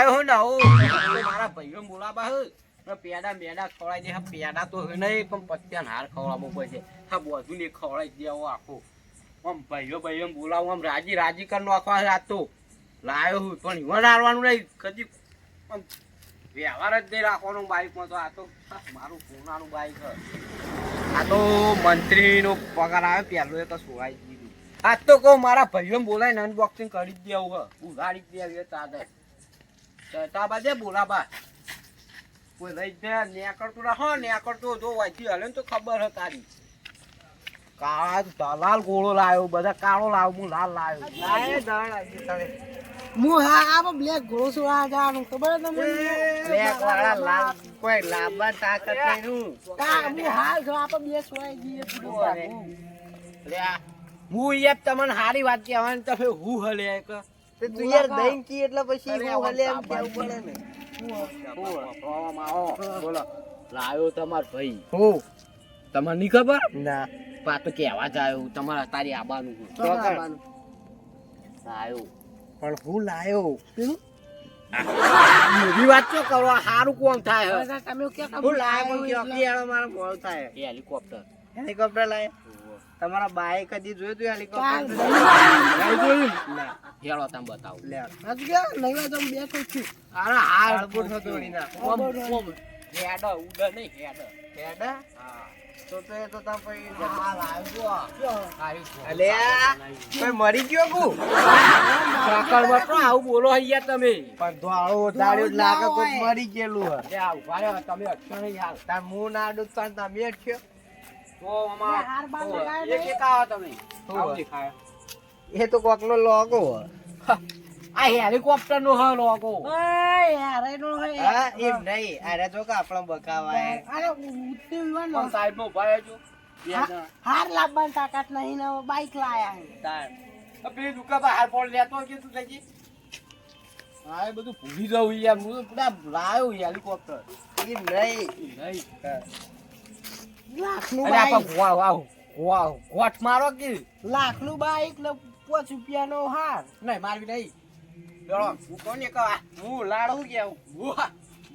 લાયો ને મારા ભાઈઓ બોલાવા પેડા મેડા ખવડાવી દે. પેડા તો નહીં પણ પત્યા હાર ખવડાવવો પડશે. હા બધું ને ખવડાવી દેવો આખું. આમ ભાઈઓ બોલાવું આમ રાજી કરી નાખવા આ તો લાયો હું પણ ઈવન હારવાનું નહીં કદી વ્યવહાર જ નહીં રાખવાનું બાઈકમાં. તો આ તો મારું સોનાનું બાઈક છે. આ તો મંત્રીનો પગાર આવે પહેલો એ તો સોળાઈ દીધું. આજ તો કહું મારા ભાઈઓ બોલાવીને અનબોક્સિંગ કરી જ દેવું હ ઉઘાડી જ દેવી ચાદર ચટાબા દે બોલાબા કોઈ લઈ દે નેકળતું ના હો નેકળતું જો વાંચી હલે ને તો ખબર હ તારી. કાળા લાલ ગોળો લાવ્યો બધા કાળો લાવ હું લાલ લાવ્યો. હું હા બ્લેક ઘોડો છું આ જવાનું ખબર તમને બ્લેક વાળા લાલ કોઈ લાંબા તાકાત નહીં કા હું હાલ જો આપણે બે સોય જઈએ લે હું યાર તમને હારી વાત કહેવાની તમે હું હલે કે તું યાર દહીં કી એટલે પછી હું હલે એમ કેવું પડે ને. બોલો લાવ્યો તમાર ભાઈ હું તમને નહીં ખબર ના પા તો કહેવા જાય તમારે તારી આબાનું લાવ્યો પણ હું લાયો એવી વાત તો કરો સારું કોમ થાય તમે ક્યાં હું લાયો પણ ચોકી આળો મારો મોડો થાય. હેલિકોપ્ટર હેલિકોપ્ટર લાયો તમારા બાએ કદી જોયું તું હેલિકોપ્ટર? હેળો તમે બતાવો લે હજુ કે નહીં વાત હું બેઠો છું અરે હાલ અડબુટ હતો તોડી નાખ. હેડ ઉડે નહીં હેડ હેડા હા તો એ તો તા પછી હાલ આવ્યો અલે કોઈ મરી ગયો કુ સાકળ બતો આવું બોલો અહીંયા તમે પણ ધોળો દાડ્યો જ લાગે કોઈ મરી ગયેલું હે. લે આવ ભારે તમે અક્ષર નહીં હાલ તાર મું ના આડું તાર તમે અટક્યો તો અમાર હાર બાર તો લગાવ્યો એક આવો તમે શું આવું હોય? દેખાય એ તો કોકનો લોગો હે. આ હેલિકોપ્ટર નો હ લોગો ઓય યાર એનો હે હા એમ નહીં અરે જો કે આપણો બકાવાય અરે ઉઠી વિવાનો પણ સાઈડ માં ઉભા રહેજો બે જણા હાર લાવવાની તાકાત નહીં ને બાઈક લાયા હે તાર પેલી દુકાન બહાર પડ લેતો કે તું થઈ હા એ બધું ભૂલી જવું યાર હું પૂરા લાયો હેલિકોપ્ટર એમ નહીં નહીં લાખનું અરે બાઈક આપા વાવ ગોઠ મારો કે લાખનું બાઈક ને 5 રૂપિયાનો હાર નહીં મારવી નહીં ચલો હું કોને કહા હું લાડું કેવું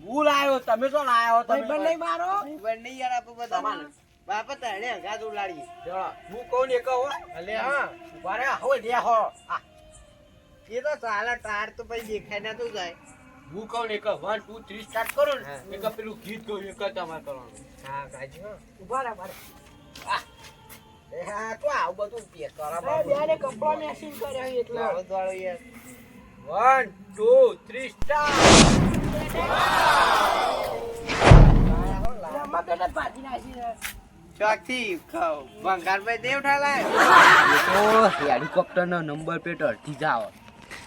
હું લાયો તમે તો લાયો ભાઈ તમે બંને મારો પણ નહીં યાર આપણે બધા તમારે. બાપા તાણે ગાદુ લાડી ચલો હું કોને કહો અલે હા ઉભા રહે હવે લે હો આ એ તો ચાલે ટાર તો પછી દેખાય ના તું જાય. હું કોને કહો 1 2 3 સ્ટાર્ટ કરો ને હા. એક પેલું ગીત ગયું એક જ તમારે કરવાનું હા કાજી હો. ઉભા રહે મારે એ હા તો આવું બધું કે તારા આ બેને કપડા મેસિંગ કર્યા છે એટલે વાળો વાળો યાર 1 2 3 સ્ટાર્ટ રમવા પેલા જ ભાજી નાખી છે. ચોકથી ભંગાર ભાઈ દેવ ઠાલાય તો હેલિકોપ્ટર નો નંબર પ્લેટ અડધી જાવ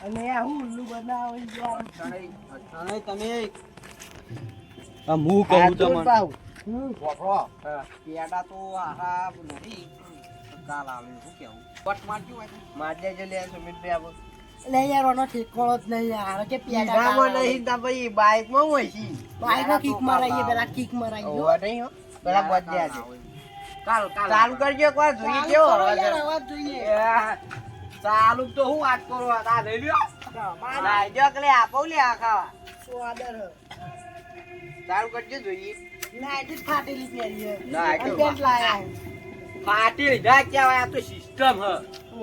અને આ હું ઉલ્લુ બનાવો યાર તમે હું કહું તમને બોફરો પેડા તો આહા નથી કાલ આવે શું કેવું પટ મારજો માજે જો લે સુમિત ભાઈ આવો એટલે યાર ઓનો ઠેકાણો જ નહીં યાર કે પેડા ઈડામાં નહીં તા ભાઈ બાઈક માં હોય છે બાઈકનો કિક મરાઈએ પેલા કિક મરાઈ ઓવા નહીં હો પેલા બધે આજે કાલ ચાલુ કરજો એકવાર જોઈએ કેવો અવાજ યાર આવે. અવાજ જોઈએ ચાલુ તો હું વાત કરો આ લઈ લ્યો લાઈજો કે લે આપો લે આ ખાવા સ્વાદર ચાલુ કરજો જોઈએ નાઈટ જ ફાટેલી પહેરી છે નાઈટ અને પેન્ટ લાયા છે. ફાટી લીધા કેવાય આ તો સિસ્ટમ હ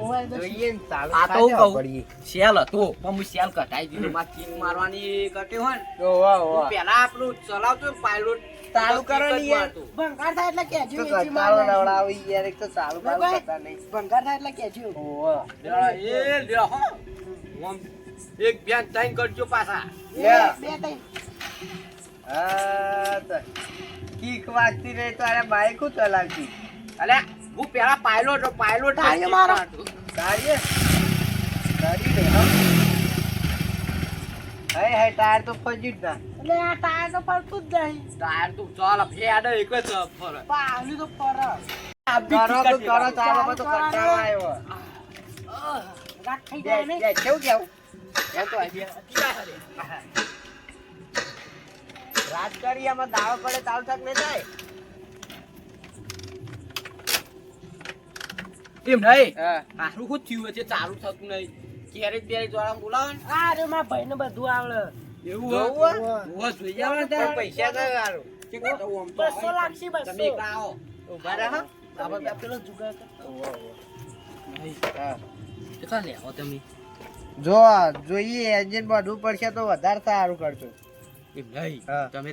ઓય તો જોઈએ ને ચાલુ આ તો હું ખાજો કહું પડીએ. સેલ હતો પણ હું સેલ કટાઈ દીધું માં કિક મારવાની કટ્યો હોય ને ઓવા ઓવા પેલા આપણું ચલાવતો પાયલોટ ચાલુ કરો ને યાર. ભંગાર થાય એટલે કેજો તો વેચી કંટાળો મારવાનો. નવડાવી યાર એક તો ચાલુ બાલુ ભાઈ. કરતા નહીં ભંગાર થાય એટલે કેજો ઓવા એ લ્યો હો ઓમ એક બેન તાઈન કરજો પાછા લે. બે ત્રણ હા તો કીક વાગતી રહી તો અરે બાઈક હું ચલાવતી અલે હું પેલા પાયલોટ તાળીઓ મારો. ગાડીએ ગાડી દે હા હે હે ટાયર તો ફજી જ ના એટલે આ ટાયર તો પડતું જ નહીં ટાયર તું ચાલ ફેડ એક જ ફરે પણ આવલી તો પર કરો તો કરો ચાલો બધો કંટાળો આવ્યો ગાંઠ થઈ બે જાય ને બે કેવું કેવું એ તો રાજકારીયામાં દાવ પડે તાવ તક નહીં થાય એમ નહીં હા આટલું શું થયું છે ચાલુ થતું નહીં ક્યારે ત્યારે દ્વારા બોલાવે ને આ રે મારા ભાઈને બધું આવડે એવું જોવું હો? હો? ઓવો જોઈ આવો ને પણ તાર. પૈસા તો હારું. ચેક તો આમ તો 200 લાગશે, 200. તમે એકલા આવો. ઊભા રહો. આપણે બે પેલો જુગાર કરતો. હા. કેટલા લેવો તમે? જો જોઈએ એન્જિન બધું પડશે તો વધારે સારું કરજો. એમ નહીં. હા. તમે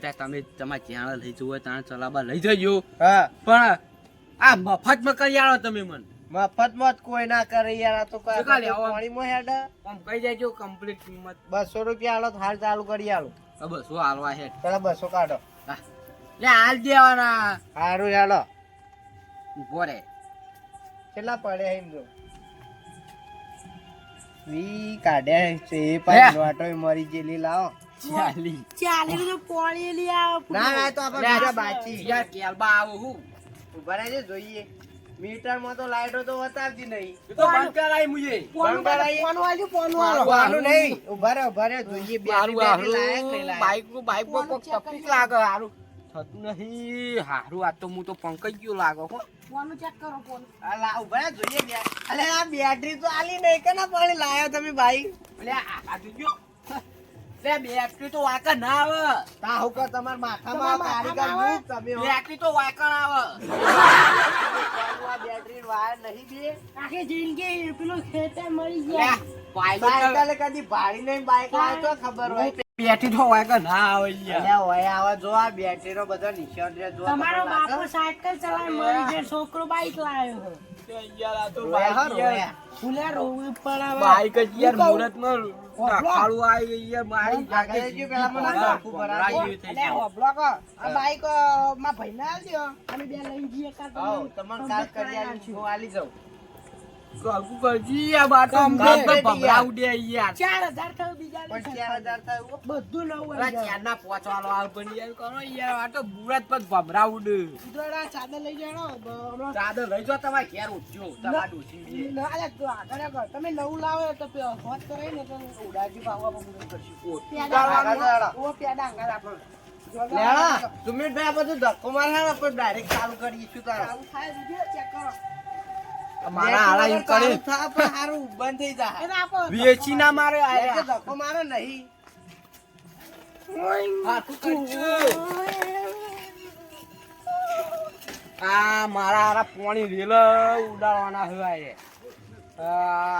તમારા જ્યાં લઈ જવું હોય ત્યાં ચલાવવા લઈ જજો. હા પણ આ મફતમાં કરી આવો તમે મને. મફતમાં જ કોઈ ના કરે યાર. આ તો કોઈ શું કાલે આવો? પાણીમાં હેડ આમ કહી દેજો કમ્પ્લીટ કિંમત. 200 રૂપિયા હાલો તો હાલ ચાલુ કરી આલો. હવે શું હાલવા છે? પેલા 200 કાઢો. લે હાલ દેવાના. હારું હાલો. ઉભો રે. કેટલા પડે એમ જો વી કાઢ્યા છે એ પાછી લોટો મરી જેલી લાવો. ચાલી. ચાલી તો પોણી લઈ આવો. ના ના તો આપણે બીજા બાચી યાર કેલબા આવો હું. ઉભા રહેજો જોઈએ. મીટરમાં તો લાઈટો તો બતાવતી નહીં. એ તો બંધ કરાય મુજે. પોનું બંગાળી. પોનું આલજો, પોનું આલો. વાળું નહીં. ઉભા રહો જોઈએ. હારું બેટરી લાયક નહીં લાયક. બાઈક પર કોક તકલીફ લાગે હારું. થતું નહીં હારું. આ તો હું તો પંકજ ગયો લાગે હો. પોનું ચેક કરો, પોનું. અલા ઉભા રહો જોઈએ અલે આ બેટરી તો આલી નહીં કે ના પાણી લાયો તમે ભાઈ. લે આ જોજો. લે બેટરી તો વાંકા ના આવે. તા હું કે તમાર માથામાં તમારા કારીગર માથામાં હું તમે હો. બેટરી તો વાંકણ આવે. આ બેટરી વાયર નહીં બે. આખી જિંદગી પેલું ખેતર મરી લે ગયા. સાયકલ કદી ભાડી નહીં બાઈક લાવે તો ખબર હોય. બેટરી તો વાંકા ના આવે યાર. અલ્યા હોય આવા જો આ બેટરીનો બધો નિશાન રે જો તમારો તમને લાગે? બાપો સાયકલ ચલાવી મરી ગયા, છોકરો બાઈક લાવ્યો. યાર આ તો રોયા હો, બાઈક યાર. રોયા. ફૂલે રોવું પણ આવે. બાઈક જ યાર હું કહું? મુહૂર્તમાં નાખાડું આવી યાર મારી આગળ જજો, પેલા મને નાખું બરાબર. ભરાઈ ગયું થઈ અલે ગયું. હોભળો કો, આ બાઈક માં ભાઈને આલજો. અમે બે લઈને જઈએ કાં તો આવો, તમારે કાલ કરી આલી હું આલી જાઉં. કાકુ કરજી આ બાટો Complete ગામ ભભરાવ દે યાર. 4000 થયું બીજા પણ દિવસે. 4000 થાય હો. બધું નવું અલા આવી જાય. ચારના પોચવાલો આવ પણ યાર કરો યાર આ તો મુહૂર્ત પર ભભરાવ દે. ઉધોડા ચાદર લઈ જાણો. હમણાં ચાદર લઈ જાઓ તમારે ઘેર ઉઠજો તમારા ડોશી ના, અલે તું આગળ આગળ. તમે નવું લાવો તો હોત કરે ને તો ઉડાજી ભાવવા બધું કરશું. આગળ ઓ પેડા અંગાર આપણો. લેણા સુમિતભાઈ આ બધું ધક્કો મારે આપણે ડાયરેક્ટ ચાલુ કરીશું તારા. આવું થાય વિડિયો ચેક કરો. મારા હારા એમ કરે ચાલુ થાય પણ હારું બંધ થઈ જાય. એને આપો. વેચી ના મારે એટલે આયા. ધક્કો મારે નહીં. હાથું કરજો. આ મારા હારા પોણી રેલ ઉડાડવાના હોય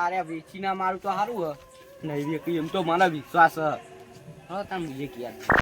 અરે વેચી ના મારું તો સારું હ નહીં વેકી એમ તો મને વિશ્વાસ હ તમે એક યાર